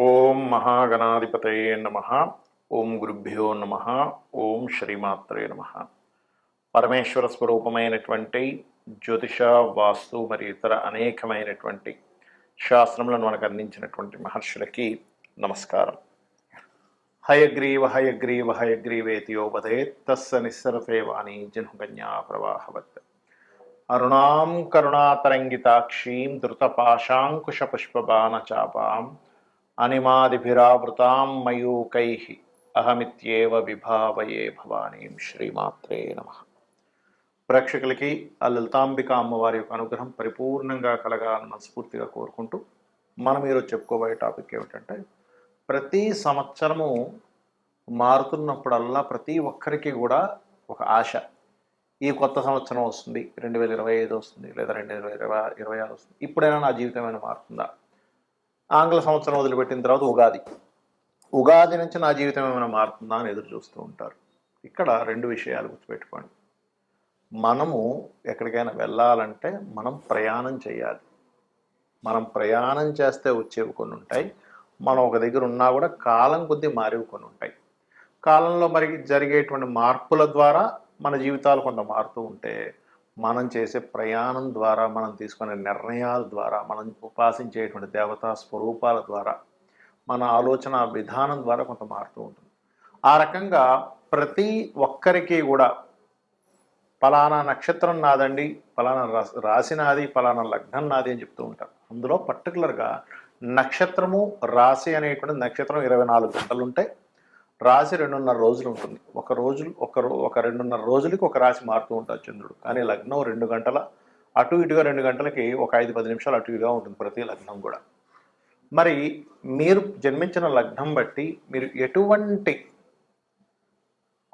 ఓం మహాగణాధిపతయే నమ. ఓం గురుభ్యో నమ. ఓం శ్రీమాత్రే నమ. పరమేశ్వర స్వరూపమైనటువంటి జ్యోతిష, వాస్తు మరియు ఇతర అనేకమైనటువంటి శాస్త్రములను మనకు అందించినటువంటి మహర్షులకి నమస్కారం. హయగ్రీవ హయగ్రీవ హయగ్రీవేతియోపదేత్ తస్స నిస్సరతే వాణి జన్మకన్యా ప్రవాహవత్. అరుణాం కరుణాతరంగితాక్షీం ధృతపాశాంకుశపుష్పబాణచాపాం అనిమాదిభిరావృతాం మయూకైః అహమిత్యేవ విభావయే భవానీం. శ్రీమాత్రే నమ. ప్రేక్షకులకి ఆ లలితాంబిక అమ్మవారి యొక్క అనుగ్రహం పరిపూర్ణంగా కలగాలని మనస్ఫూర్తిగా కోరుకుంటూ మనం ఈరోజు చెప్పుకోబోయే టాపిక్ ఏమిటంటే, ప్రతి సంవత్సరము మారుతున్నప్పుడల్లా ప్రతి ఒక్కరికి కూడా ఒక ఆశ. ఈ కొత్త సంవత్సరం వస్తుంది, 2025 వస్తుంది, లేదా 2026 వస్తుంది, ఇప్పుడైనా నా జీవితం ఏమైనా మారుతుందా? ఆంగ్ల సంవత్సరం వదిలిపెట్టిన తర్వాత ఉగాది నుంచి నా జీవితం ఏమైనా మారుతుందా అని ఎదురు చూస్తూ ఉంటారు. ఇక్కడ రెండు విషయాలు గుర్తుపెట్టుకోండి. మనము ఎక్కడికైనా వెళ్ళాలంటే మనం ప్రయాణం చేయాలి. మనం ప్రయాణం చేస్తే వచ్చేవి కొన్ని ఉంటాయి, మనం ఒక దగ్గర ఉన్నా కూడా కాలం కొద్దీ మారేవి కొన్ని ఉంటాయి. కాలంలో మరి జరిగేటువంటి మార్పుల ద్వారా మన జీవితాలు కొంత మారుతూ ఉంటే, మనం చేసే ప్రయాణం ద్వారా, మనం తీసుకునే నిర్ణయాల ద్వారా, మనం ఉపాసించేటువంటి దేవతా స్వరూపాల ద్వారా, మన ఆలోచన విధానం ద్వారా కొంత మారుతూ ఉంటుంది. ఆ రకంగా ప్రతి ఒక్కరికి కూడా ఫలానా నక్షత్రం నాదండి, ఫలానా రాశి నాది, ఫలానా లగ్నం నాది అని చెప్తూ ఉంటారు. అందులో పర్టికులర్గా నక్షత్రము, రాశి అనేటువంటి నక్షత్రం 24 గంటలు ఉంటాయి, రాశి 2.5 రోజులు ఉంటుంది. ఒక 2.5 రోజులకి ఒక రాశి మారుతూ ఉంటారు చంద్రుడు. కానీ లగ్నం 2 గంటల అటు ఇటుగా, 2 గంటలకి ఒక 5-10 నిమిషాలు అటు ఇటుగా ఉంటుంది ప్రతి లగ్నం కూడా. మరి మీరు జన్మించిన లగ్నం బట్టి మీరు ఎటువంటి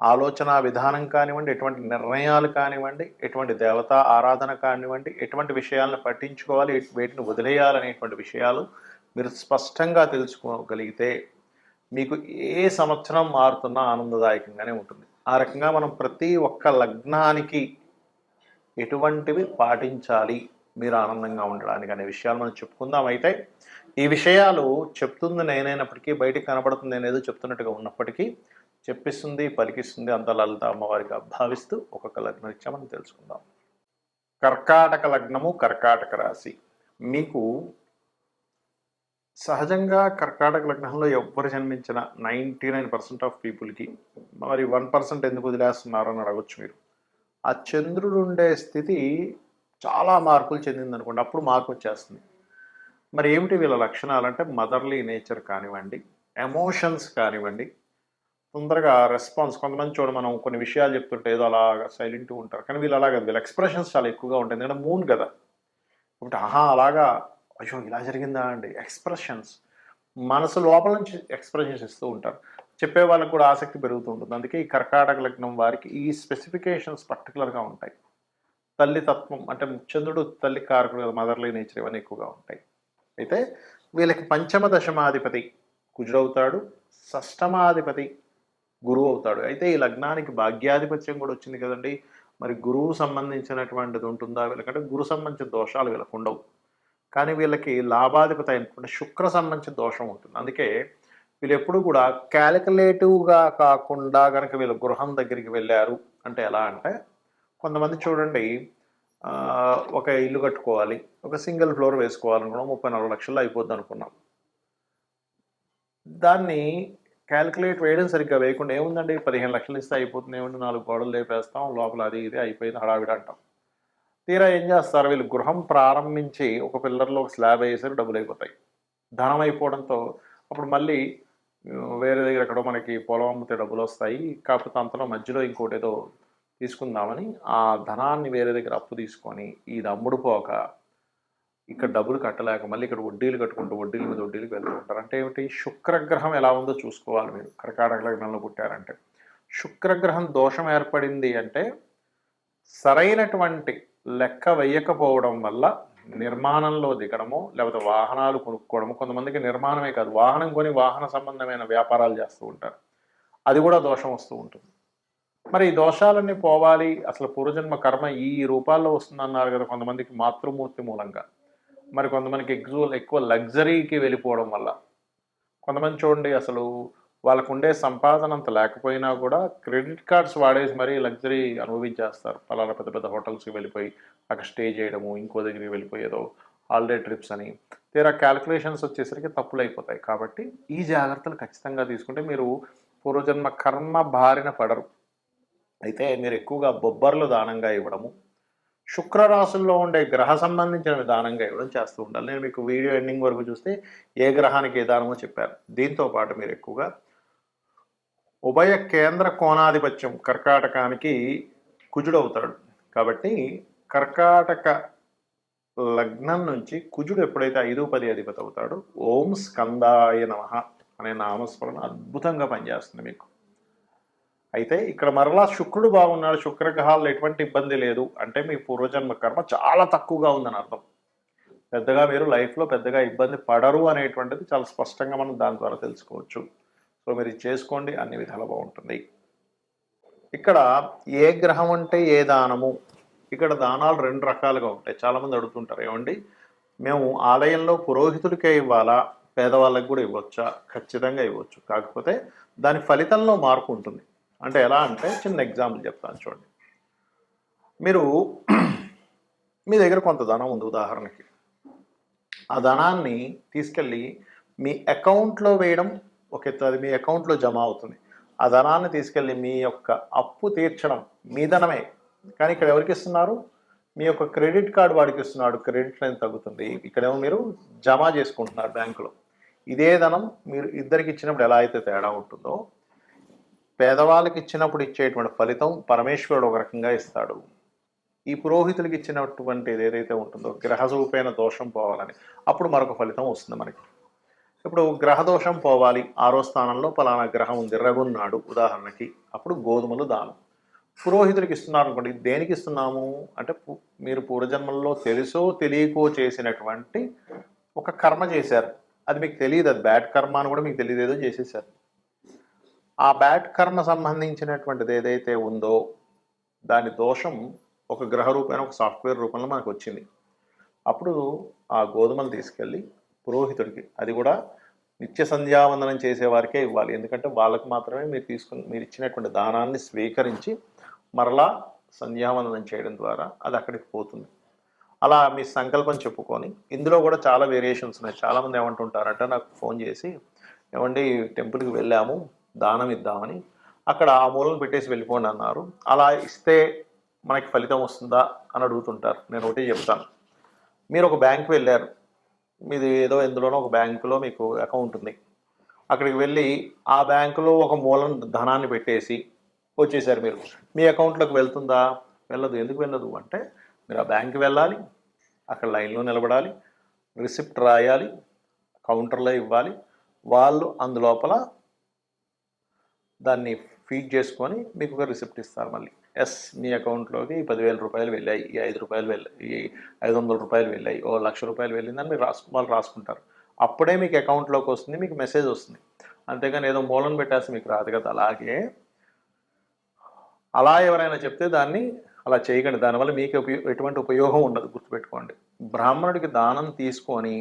ఆలోచన విధానం కానివ్వండి, ఎటువంటి నిర్ణయాలు కానివ్వండి, ఎటువంటి దేవతా ఆరాధన కానివ్వండి, ఎటువంటి విషయాలను పట్టించుకోవాలి, వేటిని వదిలేయాలనేటువంటి విషయాలు మీరు స్పష్టంగా తెలుసుకోగలిగితే మీకు ఏ సంవత్సరం మారుతున్నా ఆనందదాయకంగానే ఉంటుంది. ఆ రకంగా మనం ప్రతి ఒక్క లగ్నానికి ఎటువంటివి పాటించాలి మీరు ఆనందంగా ఉండడానికి అనే విషయాలు మనం చెప్పుకుందాం. అయితే ఈ విషయాలు చెప్తుంది నేనైనప్పటికీ, బయటికి కనబడుతుంది నేనేదో చెప్తున్నట్టుగా ఉన్నప్పటికీ, చెప్పిస్తుంది పలికిస్తుంది అంత లలిత అమ్మవారిగా భావిస్తూ ఒక్కొక్క లగ్నం ఇచ్చా మనం తెలుసుకుందాం. కర్కాటక లగ్నము, కర్కాటక రాశి. మీకు సహజంగా కర్కాటక లగ్నంలో ఎవ్వరు జన్మించిన 99% ఆఫ్ పీపుల్కి మరి 1% ఎందుకు వదిలేస్తున్నారు అని అడగచ్చు మీరు. ఆ చంద్రుడు ఉండే స్థితి చాలా మార్పులు చెందిందనుకోండి, అప్పుడు మార్పు వచ్చేస్తుంది. మరి ఏమిటి వీళ్ళ లక్షణాలు అంటే, మదర్లీ నేచర్ కానివ్వండి, ఎమోషన్స్ కానివ్వండి, తొందరగా రెస్పాన్స్. కొంతమంది చూడ మనం కొన్ని విషయాలు చెప్తుంటే ఏదో అలాగా సైలెంట్గా ఉంటారు, కానీ వీళ్ళు అలాగా వీళ్ళ ఎక్స్ప్రెషన్స్ చాలా ఎక్కువగా ఉంటాయి. ఎందుకంటే మూన్ కదా, ఒకటి అలాగా అయ్యో ఇలా జరిగిందా అండి. ఎక్స్ప్రెషన్స్ మనసు లోపల నుంచి ఎక్స్ప్రెషన్స్ ఇస్తూ ఉంటారు. చెప్పే వాళ్ళకు కూడా ఆసక్తి పెరుగుతూ ఉంటుంది. అందుకే ఈ కర్కాటక లగ్నం వారికి ఈ స్పెసిఫికేషన్స్ పర్టికులర్గా ఉంటాయి. తల్లి తత్వం అంటే చంద్రుడు తల్లి కారకుడు కదా, మదర్లీ నేచర్ ఇవన్నీ ఎక్కువగా ఉంటాయి. అయితే వీళ్ళకి పంచమ దశమాధిపతి కుజుడవుతాడు, షష్టమాధిపతి గురువు అవుతాడు. అయితే ఈ లగ్నానికి భాగ్యాధిపత్యం కూడా వచ్చింది కదండి. మరి గురువు సంబంధించినటువంటిది ఉంటుందా వీళ్ళకంటే, గురు సంబంధించిన దోషాలు వీళ్ళకు ఉండవు. కానీ వీళ్ళకి లాభాధిపతి అయినటువంటి శుక్ర సంబంధించిన దోషం ఉంటుంది. అందుకే వీళ్ళు ఎప్పుడు కూడా క్యాలిక్యులేటివ్గా కాకుండా కనుక వీళ్ళు గృహం దగ్గరికి వెళ్ళారు అంటే ఎలా అంటే, కొంతమంది చూడండి ఒక ఇల్లు కట్టుకోవాలి, ఒక సింగిల్ ఫ్లోర్ వేసుకోవాలనుకున్నాం, 30-40 లక్షల్లో అయిపోద్ది అనుకున్నాం. దాన్ని క్యాలిక్యులేట్ వేయడం సరిగ్గా వేయకుండా ఏముందండి 15 లక్షలు ఇస్తే అయిపోతుంది, ఏముంది 4 గోడలు లేపేస్తాం, లోపల అది ఇది అయిపోయింది హడావిడి అంటాం. తీరా ఏం చేస్తారు, వీళ్ళు గృహం ప్రారంభించి ఒక పిల్లర్లో ఒక స్లాబ్ వేసారు, డబ్బులు అయిపోతాయి. ధనం అయిపోవడంతో అప్పుడు మళ్ళీ వేరే దగ్గర ఎక్కడో మనకి పొలం అమ్మితే డబ్బులు వస్తాయి, కాకపోతే అంతలో మధ్యలో ఇంకోటి ఏదో తీసుకుందామని ఆ ధనాన్ని వేరే దగ్గర అప్పు తీసుకొని ఇది అమ్ముడు పోక ఇక్కడ డబ్బులు కట్టలేక మళ్ళీ ఇక్కడ వడ్డీలు కట్టుకుంటూ వడ్డీల మీద వడ్డీలకు వెళ్తూ ఉంటారు. అంటే ఏమిటి, శుక్రగ్రహం ఎలా ఉందో చూసుకోవాలి మీరు. కర్కాటక లగ్నంలో పుట్టారంటే శుక్రగ్రహం దోషం ఏర్పడింది అంటే సరైనటువంటి లెక్క వేయకపోవడం వల్ల నిర్మాణంలో దిగడము, లేకపోతే వాహనాలు కొనుక్కోవడము. కొంతమందికి నిర్మాణమే కాదు, వాహనం కొని వాహన సంబంధమైన వ్యాపారాలు చేస్తూ ఉంటారు, అది కూడా దోషం వస్తూ ఉంటుంది. మరి ఈ దోషాలన్నీ పోవాలి, అసలు పూర్వజన్మ కర్మ ఈ రూపాల్లో వస్తుందన్నారు కదా. కొంతమందికి మాతృమూర్తి మూలంగా, మరి కొంతమందికి ఎక్కువ లగ్జరీకి వెళ్ళిపోవడం వల్ల, కొంతమంది చూడండి అసలు వాళ్ళకు ఉండే సంపాదన అంత లేకపోయినా కూడా క్రెడిట్ కార్డ్స్ వాడేసి మరీ లగ్జరీ అనుభవించేస్తారు. పలానా పెద్ద పెద్ద హోటల్స్‌కి వెళ్ళిపోయి అక్కడ స్టే చేయడము, ఇంకో దగ్గరికి వెళ్ళిపోయి ఏదో హాలిడే ట్రిప్స్ అని. తీరా క్యాలిక్యులేషన్స్ వచ్చేసరికి తప్పులైపోతాయి. కాబట్టి ఈ జాగ్రత్తలు ఖచ్చితంగా తీసుకుంటే మీరు పూర్వజన్మ కర్మ బారిన పడరు. అయితే మీరు ఎక్కువగా బొబ్బర్లు దానంగా ఇవ్వడము, శుక్రరాశుల్లో ఉండే గ్రహ సంబంధించిన దానంగా ఇవ్వడం చేస్తూ ఉండాలి. నేను మీకు వీడియో ఎండింగ్ వరకు చూస్తే ఏ గ్రహానికి ఏ దానమో చెప్పాను. దీంతో పాటు మీరు ఎక్కువగా ఉభయ కేంద్ర కోణాధిపత్యం కర్కాటకానికి కుజుడవుతాడు. కాబట్టి కర్కాటక లగ్నం నుంచి కుజుడు ఎప్పుడైతే 5, 10 అధిపతి అవుతాడో ఓం స్కందాయ నమః అనే నామస్మరణ అద్భుతంగా పనిచేస్తుంది మీకు. అయితే ఇక్కడ మరలా శుక్రుడు బాగున్నాడు, శుక్రగ్రహాల్లో ఎటువంటి ఇబ్బంది లేదు అంటే మీ పూర్వజన్మ కర్మ చాలా తక్కువగా ఉందని అర్థం. పెద్దగా మీరు లైఫ్లో పెద్దగా ఇబ్బంది పడరు అనేటువంటిది చాలా స్పష్టంగా మనం దాని ద్వారా తెలుసుకోవచ్చు. సో మీరు ఇది చేసుకోండి, అన్ని విధాలు బాగుంటుంది. ఇక్కడ ఏ గ్రహం అంటే ఏ దానము, ఇక్కడ దానాలు 2 రకాలుగా ఉంటాయి. చాలామంది అడుగుతుంటారు, ఏమండి మేము ఆలయంలో పురోహితుడికే ఇవ్వాలా, పేదవాళ్ళకి కూడా ఇవ్వచ్చా? ఖచ్చితంగా ఇవ్వచ్చు. కాకపోతే దాని ఫలితంలో మార్పు ఉంటుంది. అంటే ఎలా అంటే చిన్న ఎగ్జాంపుల్ చెప్తాను చూడండి. మీరు మీ దగ్గర కొంత ధనం ఉంది ఉదాహరణకి. ఆ ధనాన్ని తీసుకెళ్ళి మీ అకౌంట్లో వేయడం ఒక ఎత్తు, అది మీ అకౌంట్లో జమ అవుతుంది. ఆ ధనాన్ని తీసుకెళ్ళి మీ యొక్క అప్పు తీర్చడం మీ ధనమే, కానీ ఇక్కడ ఎవరికి ఇస్తున్నారు? మీ యొక్క క్రెడిట్ కార్డు వాడికి ఇస్తున్నాడు, క్రెడిట్ లైన్ తగ్గుతుంది. ఇక్కడేమో మీరు జమ చేసుకుంటున్నారు బ్యాంకులో. ఇదే ధనం మీరు ఇద్దరికి ఇచ్చినప్పుడు ఎలా అయితే తేడా ఉంటుందో, పేదవాళ్ళకి ఇచ్చినప్పుడు ఇచ్చేటువంటి ఫలితం పరమేశ్వరుడు ఒక రకంగా ఇస్తాడు. ఈ పురోహితులకి ఇచ్చినటువంటిది ఏదైతే ఉంటుందో గ్రహరూపేణ దోషం పోవాలని, అప్పుడు మరొక ఫలితం వస్తుంది మనకి. ఇప్పుడు గ్రహదోషం పోవాలి, 6వ స్థానంలో పలానా గ్రహం ఉంది, రగున్నాడు ఉదాహరణకి, అప్పుడు గోధుమలు దానం. పురోహితుడికి ఇస్తున్నారు అనుకోండి, దేనికి ఇస్తున్నాము అంటే మీరు పూర్వజన్మల్లో తెలుసో తెలియకో చేసినటువంటి ఒక కర్మ చేశారు. అది మీకు తెలియదు, అది బ్యాడ్ కర్మ అని కూడా మీకు తెలియదు, ఏదో చేసేసారు. ఆ బ్యాడ్ కర్మ సంబంధించినటువంటిది ఏదైతే ఉందో దాని దోషం ఒక గ్రహ రూపమైన ఒక సాఫ్ట్వేర్ రూపంలో మనకు వచ్చింది. అప్పుడు ఆ గోధుమలు తీసుకెళ్ళి పురోహితుడికి, అది కూడా నిత్య సంధ్యావందనం చేసేవారికే ఇవ్వాలి. ఎందుకంటే వాళ్ళకు మాత్రమే మీరు ఇచ్చినటువంటి దానాన్ని స్వీకరించి మరలా సంధ్యావందనం చేయడం ద్వారా అది అక్కడికి పోతుంది. అలా మీ సంకల్పం చెప్పుకొని, ఇందులో కూడా చాలా వేరియేషన్స్ ఉన్నాయి. చాలామంది ఏమంటుంటారంటే నాకు ఫోన్ చేసి, ఏమండి టెంపుల్కి వెళ్ళాము దానం ఇద్దామని, అక్కడ ఆ మూలను పెట్టేసి వెళ్ళిపోండి అన్నారు, అలా ఇస్తే మనకి ఫలితం వస్తుందా అని అడుగుతుంటారు. నేను ఒకటి చెప్తాను, మీరు ఒక బ్యాంకు వెళ్ళారు, మీది ఏదో ఎందులోనో ఒక బ్యాంకులో మీకు అకౌంట్ ఉంది, అక్కడికి వెళ్ళి ఆ బ్యాంకులో ఒక మూలం ధనాన్ని పెట్టేసి వచ్చేసారు. మీరు మీ అకౌంట్లోకి వెళ్తుందా? వెళ్ళదు. ఎందుకు వెళ్ళదు అంటే మీరు ఆ బ్యాంక్కి వెళ్ళాలి, అక్కడ లైన్లో నిలబడాలి, రిసిప్ట్ రాయాలి, కౌంటర్లో ఇవ్వాలి, వాళ్ళు అందులోపల దాన్ని ఫీడ్ చేసుకొని మీకు ఒక రిసిప్ట్ ఇస్తారు. మళ్ళీ ఎస్ మీ అకౌంట్లోకి 10,000 రూపాయలు వెళ్ళాయి, ఈ 5 రూపాయలు వెళ్ళాయి, ఈ 500 రూపాయలు వెళ్ళాయి, ఓ 1,00,000 రూపాయలు వెళ్ళిందని మీరు వాళ్ళు రాసుకుంటారు. అప్పుడే మీకు అకౌంట్లోకి వస్తుంది, మీకు మెసేజ్ వస్తుంది. అంతేగాని ఏదో మూలం పెట్టేస్తే మీకు రాదు కదా. అలాగే అలా ఎవరైనా చెప్తే దాన్ని అలా చేయకండి, దానివల్ల మీకు ఎటువంటి ఉపయోగం ఉండదు, గుర్తుపెట్టుకోండి. బ్రాహ్మణుడికి దానం తీసుకొని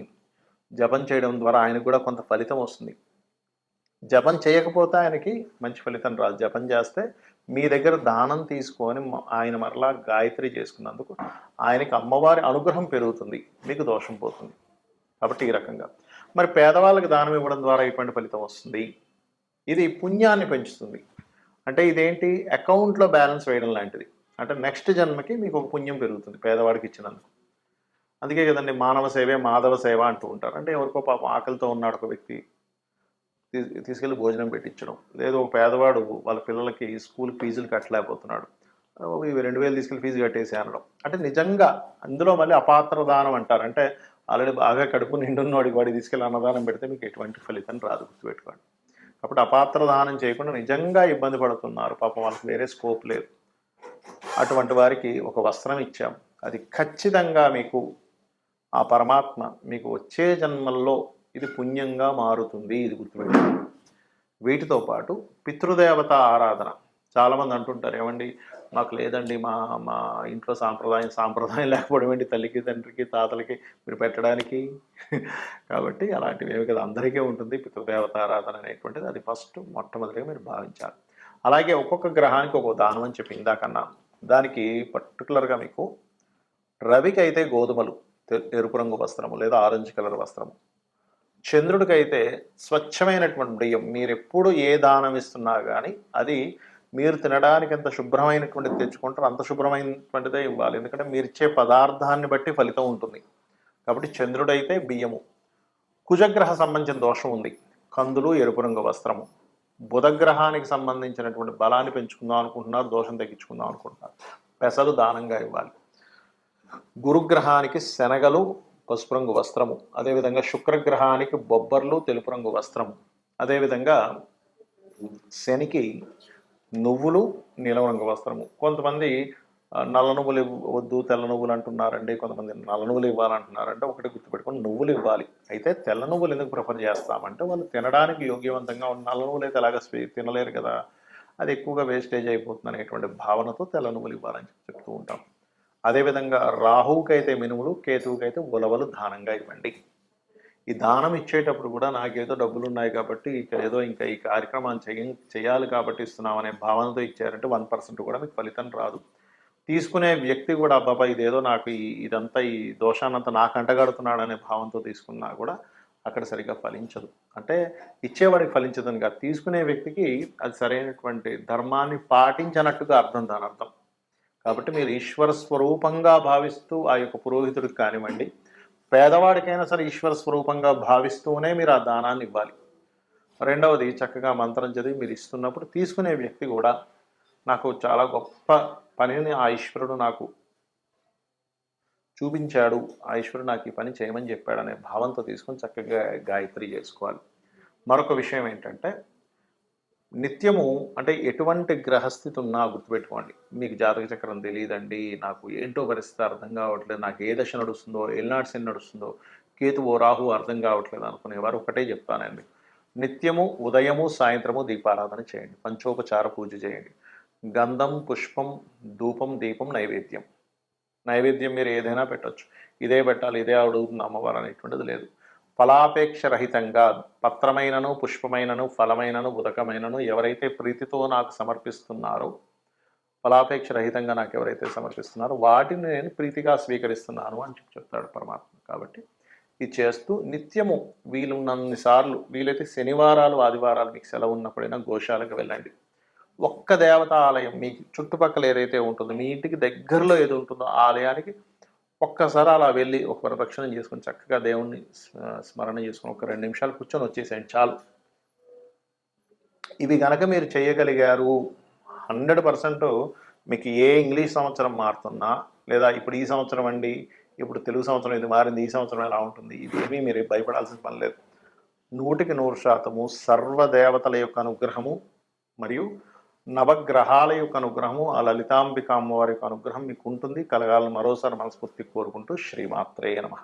జపం చేయడం ద్వారా ఆయనకు కూడా కొంత ఫలితం వస్తుంది. జపం చేయకపోతే ఆయనకి మంచి ఫలితం రాదు. జపం చేస్తే మీ దగ్గర దానం తీసుకొని ఆయన మరలా గాయత్రి చేసుకున్నందుకు ఆయనకి అమ్మవారి అనుగ్రహం పెరుగుతుంది, మీకు దోషం పోతుంది. కాబట్టి ఈ రకంగా మరి పేదవాళ్ళకి దానం ఇవ్వడం ద్వారా ఎటువంటి ఫలితం వస్తుంది? ఇది పుణ్యాన్ని పెంచుతుంది. అంటే ఇదేంటి, అకౌంట్లో బ్యాలెన్స్ వేయడం లాంటిది. అంటే నెక్స్ట్ జన్మకి మీకు ఒక పుణ్యం పెరుగుతుంది పేదవాడికి ఇచ్చినందుకు. అందుకే కదండి మానవ సేవే మాధవ సేవ అంటూ ఉంటారు. అంటే ఎవరికో పాపం ఆకలితో ఉన్నాడు ఒక వ్యక్తి, తీసుకెళ్ళి భోజనం పెట్టించడం, లేదు ఒక పేదవాడు వాళ్ళ పిల్లలకి స్కూల్ ఫీజులు కట్టలేకపోతున్నాడు, ఇవి 2,000 తీసుకెళ్ళి ఫీజు కట్టేసి అనడం. అంటే నిజంగా అందులో మళ్ళీ అపాత్ర దానం అంటారు. అంటే ఆల్రెడీ బాగా కడుపు నిండున్నవాడికి వాడికి తీసుకెళ్ళి అన్నదానం పెడితే మీకు ఎటువంటి ఫలితం రాదు, గుర్తుపెట్టుకోండి. కాబట్టి అపాత్ర దానం చేయకుండా నిజంగా ఇబ్బంది పడుతున్నారు, పాపం వాళ్ళకి వేరే స్కోప్ లేదు, అటువంటి వారికి ఒక వస్త్రం ఇచ్చాం, అది ఖచ్చితంగా మీకు ఆ పరమాత్మ మీకు వచ్చే జన్మల్లో ఇది పుణ్యంగా మారుతుంది, ఇది గుర్తుపెట్టుకోండి. వీటితో పాటు పితృదేవత ఆరాధన. చాలామంది అంటుంటారు, ఏమండి మాకు లేదండి, మా మా ఇంట్లో సాంప్రదాయం లేకపోవడం ఏంటి, తల్లికి తండ్రికి తాతలకి మీరు పెట్టడానికి. కాబట్టి అలాంటివి ఏమి కదా, అందరికీ ఉంటుంది పితృదేవత ఆరాధన అనేటువంటిది. అది ఫస్ట్ మొట్టమొదటిగా మీరు భావించాలి. అలాగే ఒక్కొక్క గ్రహానికి ఒక్కొక్క దానం అని చెప్పి ఇందాకన్నాను. దానికి పర్టికులర్గా మీకు రవికి అయితే గోధుమలు, ఎరుపు రంగు వస్త్రము లేదా ఆరెంజ్ కలర్ వస్త్రము, చంద్రుడికైతే స్వచ్ఛమైనటువంటి బియ్యం. మీరు ఎప్పుడు ఏ దానం ఇస్తున్నా కానీ అది మీరు తినడానికి ఎంత శుభ్రమైనటువంటిది తెచ్చుకుంటారో అంత శుభ్రమైనటువంటిదే ఇవ్వాలి. ఎందుకంటే మీరు ఇచ్చే పదార్థాన్ని బట్టి ఫలితం ఉంటుంది. కాబట్టి చంద్రుడైతే బియ్యము. కుజగ్రహ సంబంధించిన దోషం ఉంది, కందులు, ఎరుపు రంగు వస్త్రము. బుధగ్రహానికి సంబంధించినటువంటి బలాన్ని పెంచుకుందాం అనుకుంటున్నారు, దోషం తగ్గించుకుందాం అనుకుంటున్నారు, పెసలు దానంగా ఇవ్వాలి. గురుగ్రహానికి శనగలు, పసుపు రంగు వస్త్రము. అదేవిధంగా శుక్రగ్రహానికి బొబ్బర్లు, తెలుపు రంగు వస్త్రము. అదేవిధంగా శనికి నువ్వులు, నీలం రంగు వస్త్రము. కొంతమంది నల్ల నువ్వులు వద్దు తెల్ల నువ్వులు అంటున్నారండి, కొంతమంది నల్ల నువ్వులు ఇవ్వాలంటున్నారంటే ఒకటి గుర్తుపెట్టుకొని నువ్వులు ఇవ్వాలి. అయితే తెల్ల నువ్వులు ఎందుకు ప్రిఫర్ చేస్తామంటే వాళ్ళు తినడానికి యోగ్యవంతంగా ఉన్న నల్ల నువ్వులు అయితే అలాగ తినలేరు కదా, అది ఎక్కువగా వేస్టేజ్ అయిపోతుంది అనేటువంటి భావనతో తెల్ల నువ్వులు ఇవ్వాలని చెప్తూ ఉంటాం. అదేవిధంగా రాహువుకి అయితే మినుములు, కేతువుకి అయితే ఉలవలు దానంగా ఇవ్వండి. ఈ దానం ఇచ్చేటప్పుడు కూడా నాకేదో డబ్బులు ఉన్నాయి కాబట్టి ఏదో ఇంకా ఈ కార్యక్రమాన్ని చేయాలి కాబట్టి ఇస్తున్నాం అనే భావనతో ఇచ్చారంటే 1% కూడా మీకు ఫలితం రాదు. తీసుకునే వ్యక్తి కూడా అబ్బాబా ఇదేదో నాకు ఇదంతా ఈ దోషాన్నంతా నాకు అంటగడుతున్నాడు అనే భావంతో తీసుకున్నా కూడా అక్కడ సరిగ్గా ఫలించదు. అంటే ఇచ్చేవాడికి ఫలించదని కాదు, తీసుకునే వ్యక్తికి అది సరైనటువంటి ధర్మాన్ని పాటించనట్టుగా అర్థం, దాని అర్థం. కాబట్టి మీరు ఈశ్వర స్వరూపంగా భావిస్తూ ఆ యొక్క పురోహితుడికి కానివ్వండి, పేదవాడికైనా సరే ఈశ్వర స్వరూపంగా భావిస్తూనే మీరు ఆ దానాన్ని ఇవ్వాలి. రెండవది, చక్కగా మంత్రం చదివి మీరు ఇస్తున్నప్పుడు తీసుకునే వ్యక్తి కూడా నాకు చాలా గొప్ప పనిని ఆ ఈశ్వరుడు నాకు చూపించాడు, ఆ ఈశ్వరుడు నాకు ఈ పని చేయమని చెప్పాడు అనే భావంతో తీసుకొని చక్కగా గాయత్రి చేసుకోవాలి. మరొక విషయం ఏంటంటే, నిత్యము అంటే ఎటువంటి గ్రహస్థితి ఉన్నా గుర్తుపెట్టుకోండి. మీకు జాతక చక్రం తెలియదండి, నాకు ఏంటో పరిస్థితి అర్థం కావట్లేదు, నాకు ఏ దశ నడుస్తుందో, ఏలినాటి శని నడుస్తుందో, కేతువో రాహు అర్థం కావట్లేదు అనుకునేవారు ఒకటే చెప్తానండి. నిత్యము ఉదయము సాయంత్రము దీపారాధన చేయండి, పంచోపచార పూజ చేయండి. గంధం, పుష్పం, ధూపం, దీపం, నైవేద్యం. నైవేద్యం మీరు ఏదైనా పెట్టచ్చు, ఇదే పెట్టాలి ఇదే అడుగుతుంది అమ్మవారు అనేటువంటిది లేదు. ఫలాపేక్ష రహితంగా పత్రమైనను, పుష్పమైనను, ఫలమైనను, ఉదకమైనను ఎవరైతే ప్రీతితో నాకు సమర్పిస్తున్నారో, ఫలాపేక్ష రహితంగా నాకు ఎవరైతే సమర్పిస్తున్నారో వాటిని నేను ప్రీతిగా స్వీకరిస్తున్నాను అని చెప్తాడు పరమాత్మ. కాబట్టి ఇది చేస్తూ నిత్యము వీలున్నన్ని సార్లు, వీలైతే శనివారాలు ఆదివారాలు మీకు సెలవు ఉన్నప్పుడైనా గోశాలకు వెళ్ళండి. ఒక్క దేవతా ఆలయం మీకు చుట్టుపక్కల ఏదైతే ఉంటుందో, మీ ఇంటికి దగ్గరలో ఏది ఉంటుందో ఆ ఆలయానికి ఒక్కసారి అలా వెళ్ళి ఒక ప్రదక్షిణం చేసుకొని చక్కగా దేవుణ్ణి స్మరణ చేసుకొని ఒక 2 నిమిషాలు కూర్చొని వచ్చేసేయండి చాలు. ఇవి కనుక మీరు చేయగలిగారు 100% మీకు ఏ ఇంగ్లీష్ సంవత్సరం మారుతున్నా, లేదా ఇప్పుడు ఈ సంవత్సరం అండి, ఇప్పుడు తెలుగు సంవత్సరం ఇది మారింది, ఈ సంవత్సరం ఎలా ఉంటుంది, ఇవేమీ మీరు భయపడాల్సిన పని లేదు. 100% సర్వదేవతల యొక్క అనుగ్రహము మరియు నవగ్రహాల యొక్క అనుగ్రహము, ఆ లలితాంబిక అమ్మవారి యొక్క అనుగ్రహం మీకు ఉంటుంది, కలగాలని మరోసారి మనస్ఫూర్తి కోరుకుంటూ శ్రీమాత్రే నమః.